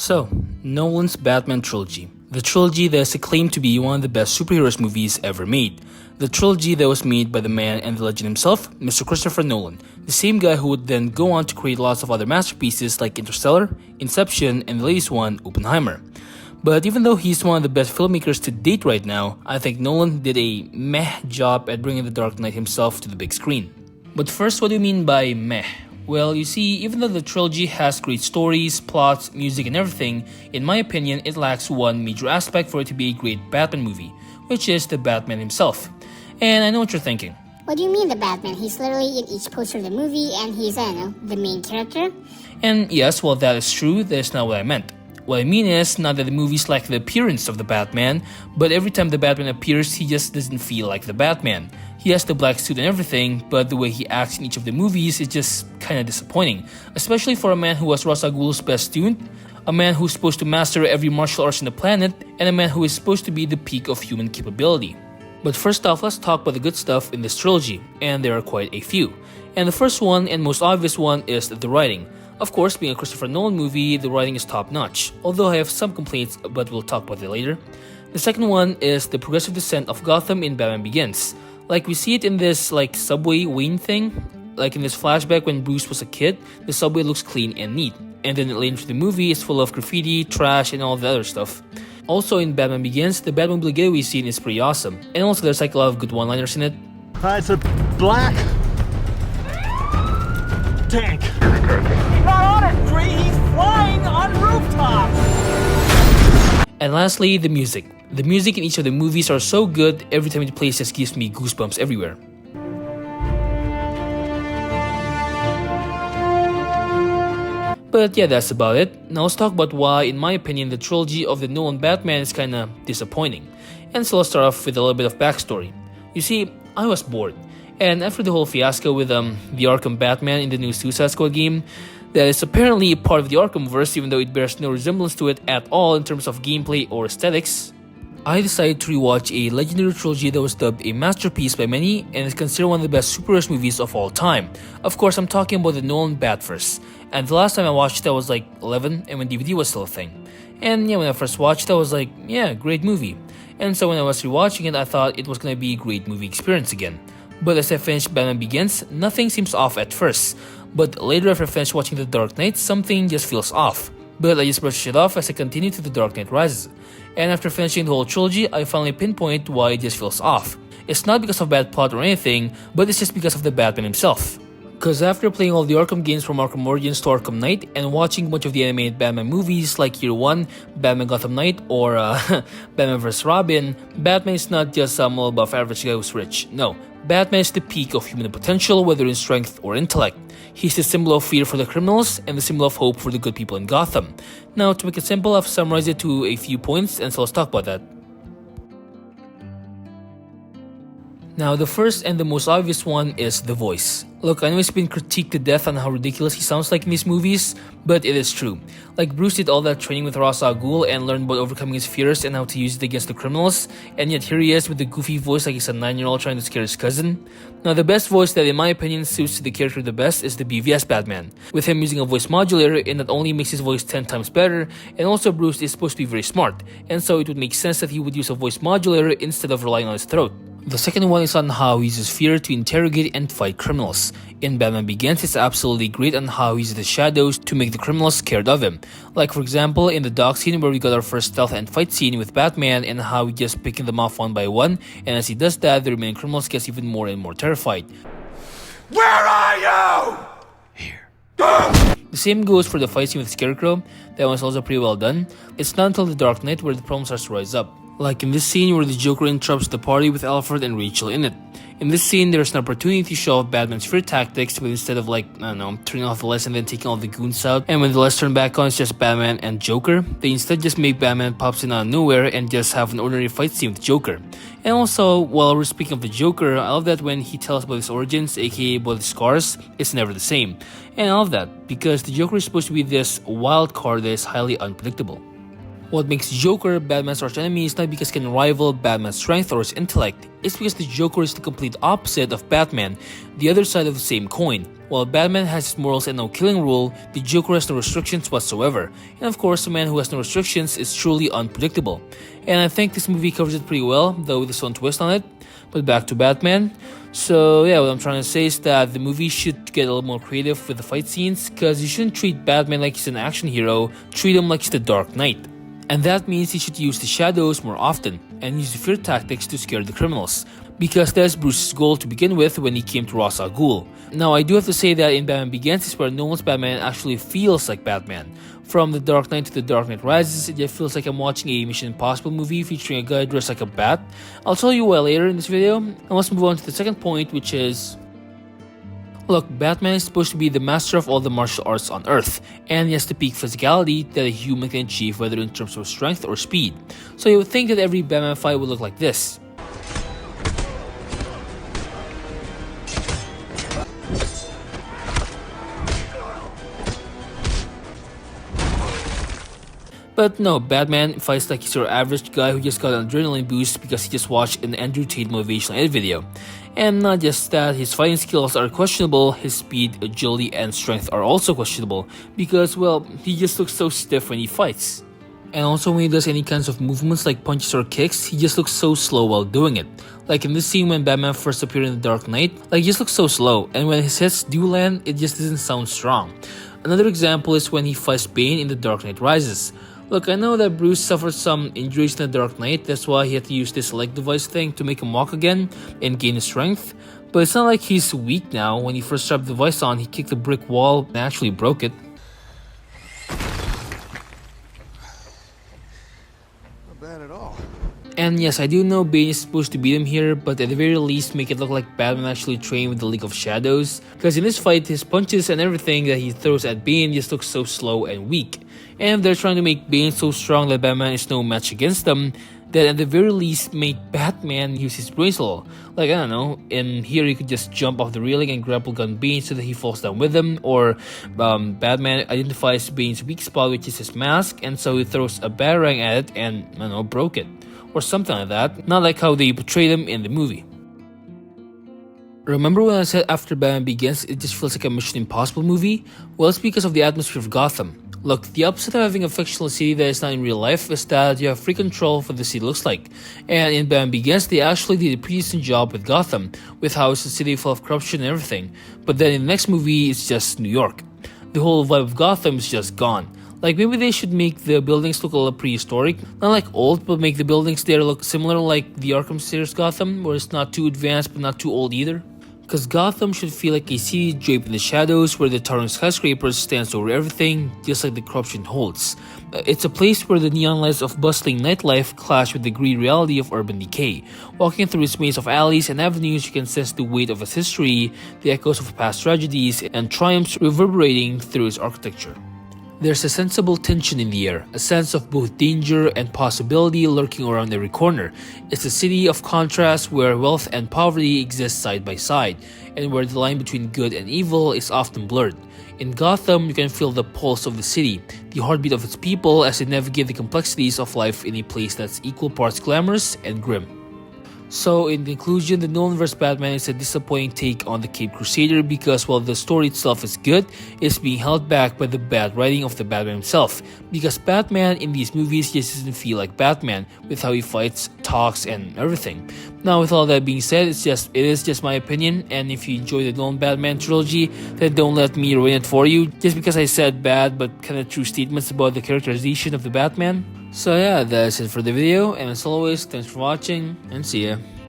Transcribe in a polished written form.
So, Nolan's Batman trilogy. The trilogy that is acclaimed to be one of the best superheroes movies ever made. The trilogy that was made by the man and the legend himself, Mr. Christopher Nolan, the same guy who would then go on to create lots of other masterpieces like Interstellar, Inception, and the latest one, Oppenheimer. But even though he's one of the best filmmakers to date right now, I think Nolan did a meh job at bringing The Dark Knight himself to the big screen. But first, what do you mean by meh? Well, you see, even though the trilogy has great stories, plots, music, and everything, in my opinion, it lacks one major aspect for it to be a great Batman movie, which is the Batman himself. And I know what you're thinking. What do you mean the Batman? He's literally in each poster of the movie and he's, the main character? And yes, while that is true, that is not what I meant. What I mean is, not that the movies lack the appearance of the Batman, but every time the Batman appears, he just doesn't feel like the Batman. He has the black suit and everything, but the way he acts in each of the movies is just kinda disappointing. Especially for a man who was Ra's al Ghul's best student, a man who's supposed to master every martial arts on the planet, and a man who is supposed to be the peak of human capability. But first off, let's talk about the good stuff in this trilogy, and there are quite a few. And the first one, and most obvious one, is the writing. Of course, being a Christopher Nolan movie, the writing is top-notch, although I have some complaints, but we'll talk about that later. The second one is the progressive descent of Gotham in Batman Begins. Like, we see it in this, subway Wayne thing. Like, in this flashback when Bruce was a kid, the subway looks clean and neat. And then later into the movie, it's full of graffiti, trash, and all the other stuff. Also, in Batman Begins, the Batmobile getaway scene is pretty awesome. And also, there's a lot of good one-liners in it. It's a black tank. He's not on a tree, he's flying on rooftops! And lastly, the music. The music in each of the movies are so good, every time it plays just gives me goosebumps everywhere. But yeah, that's about it. Now let's talk about why, in my opinion, the trilogy of the Nolan Batman is kinda disappointing. And so let's start off with a little bit of backstory. You see, I was bored. And after the whole fiasco with the Arkham Batman in the new Suicide Squad game, that is apparently part of the Arkhamverse even though it bears no resemblance to it at all in terms of gameplay or aesthetics, I decided to rewatch a legendary trilogy that was dubbed a masterpiece by many and is considered one of the best superhero movies of all time. Of course, I'm talking about the Nolan Batverse. And the last time I watched it I was 11 and when DVD was still a thing. And yeah, when I first watched it I was great movie. And so when I was rewatching it I thought it was gonna be a great movie experience again. But as I finished Batman Begins, nothing seems off at first. But later after I finished watching The Dark Knight, something just feels off. But I just brushed it off as I continued to The Dark Knight Rises. And after finishing the whole trilogy, I finally pinpointed why it just feels off. It's not because of bad plot or anything, but it's just because of the Batman himself. Cause after playing all the Arkham games from Arkham Origins to Arkham Knight and watching a bunch of the animated Batman movies like Year One, Batman Gotham Knight, or Batman vs Robin, Batman is not just some all above average guy who's rich. No, Batman is the peak of human potential, whether in strength or intellect. He's the symbol of fear for the criminals and the symbol of hope for the good people in Gotham. Now, to make it simple, I've summarized it to a few points, and so let's talk about that. Now, the first and the most obvious one is the voice. Look, I know it's been critiqued to death on how ridiculous he sounds like in these movies, but it is true. Like, Bruce did all that training with Ra's al Ghul and learned about overcoming his fears and how to use it against the criminals, and yet here he is with the goofy voice like he's a 9-year-old trying to scare his cousin. Now, the best voice that in my opinion suits the character the best is the BVS Batman, with him using a voice modulator, and not only makes his voice 10 times better, and also Bruce is supposed to be very smart, and so it would make sense that he would use a voice modulator instead of relying on his throat. The second one is on how he uses fear to interrogate and fight criminals. In Batman Begins, it's absolutely great on how he uses the shadows to make the criminals scared of him. Like for example, in the dock scene where we got our first stealth and fight scene with Batman and how he just picking them off one by one, and as he does that, the remaining criminals gets even more and more terrified. Where are you? Here. The same goes for the fight scene with Scarecrow. That one's also pretty well done. It's not until The Dark Knight where the problem starts to rise up. Like in this scene where the Joker interrupts the party with Alfred and Rachel in it. In this scene, there's an opportunity to show off Batman's fear tactics, but instead of turning off the lights and then taking all the goons out, and when the lights turn back on, it's just Batman and Joker, they instead just make Batman pops in out of nowhere and just have an ordinary fight scene with Joker. And also, while we're speaking of the Joker, I love that when he tells about his origins, aka about his scars, it's never the same. And I love that, because the Joker is supposed to be this wild card that is highly unpredictable. What makes Joker Batman's arch enemy is not because he can rival Batman's strength or his intellect, it's because the Joker is the complete opposite of Batman, the other side of the same coin. While Batman has his morals and no killing rule, the Joker has no restrictions whatsoever. And of course, a man who has no restrictions is truly unpredictable. And I think this movie covers it pretty well, though with its own twist on it. But back to Batman. So yeah, what I'm trying to say is that the movie should get a little more creative with the fight scenes, because you shouldn't treat Batman like he's an action hero, treat him like he's the Dark Knight. And that means he should use the shadows more often, and use the fear tactics to scare the criminals, because that's Bruce's goal to begin with when he came to Ra's al Ghul. Now I do have to say that in Batman Begins is where Nolan's Batman actually feels like Batman. From The Dark Knight to The Dark Knight Rises, it just feels like I'm watching a Mission Impossible movie featuring a guy dressed like a bat. I'll tell you why later in this video, and let's move on to the second point, which is... Look, Batman is supposed to be the master of all the martial arts on Earth, and he has the peak physicality that a human can achieve, whether in terms of strength or speed. So you would think that every Batman fight would look like this. But no, Batman fights like he's your average guy who just got an adrenaline boost because he just watched an Andrew Tate motivational ed video. And not just that, his fighting skills are questionable, his speed, agility, and strength are also questionable because, well, he just looks so stiff when he fights. And also when he does any kinds of movements like punches or kicks, he just looks so slow while doing it. Like in this scene when Batman first appeared in The Dark Knight, like he just looks so slow, and when his hits do land, it just doesn't sound strong. Another example is when he fights Bane in The Dark Knight Rises. Look, I know that Bruce suffered some injuries in The Dark Knight, that's why he had to use this leg device thing to make him walk again and gain his strength. But it's not like he's weak now. When he first strapped the device on, he kicked a brick wall and actually broke it. Not bad at all. And yes, I do know Bane is supposed to beat him here, but at the very least make it look like Batman actually trained with the League of Shadows. Because in this fight, his punches and everything that he throws at Bane just looks so slow and weak. And if they're trying to make Bane so strong that Batman is no match against them, then at the very least make Batman use his brains a little. Like, I don't know, in here he could just jump off the railing and grapple gun Bane so that he falls down with him, or Batman identifies Bane's weak spot, which is his mask, and so he throws a batarang at it and, I don't know, broke it. Or something like that, not like how they portrayed him in the movie. Remember when I said after Batman Begins it just feels like a Mission Impossible movie? Well, it's because of the atmosphere of Gotham. Look, the opposite of having a fictional city that is not in real life is that you have free control of what the city looks like. And in Batman Begins, they actually did a pretty decent job with Gotham, with how it's a city full of corruption and everything. But then in the next movie, it's just New York. The whole vibe of Gotham is just gone. Like, maybe they should make the buildings look a little prehistoric. Not like old, but make the buildings there look similar like the Arkham series Gotham, where it's not too advanced but not too old either. Because Gotham should feel like a city draped in the shadows where the towering skyscrapers stands over everything, just like the corruption holds. It's a place where the neon lights of bustling nightlife clash with the gritty reality of urban decay. Walking through its maze of alleys and avenues, you can sense the weight of its history, the echoes of past tragedies, and triumphs reverberating through its architecture. There's a sensible tension in the air, a sense of both danger and possibility lurking around every corner. It's a city of contrast where wealth and poverty exist side by side, and where the line between good and evil is often blurred. In Gotham, you can feel the pulse of the city, the heartbeat of its people as they navigate the complexities of life in a place that's equal parts glamorous and grim. So, in conclusion, the Nolan vs. Batman is a disappointing take on the Caped Crusader because while the story itself is good, it's being held back by the bad writing of the Batman himself. Because Batman in these movies just doesn't feel like Batman with how he fights, talks, and everything. Now, with all that being said, it is just my opinion, and if you enjoy the Nolan Batman trilogy, then don't let me ruin it for you just because I said bad but kinda true statements about the characterization of the Batman. So yeah, that's it for the video, and as always, thanks for watching, and see ya.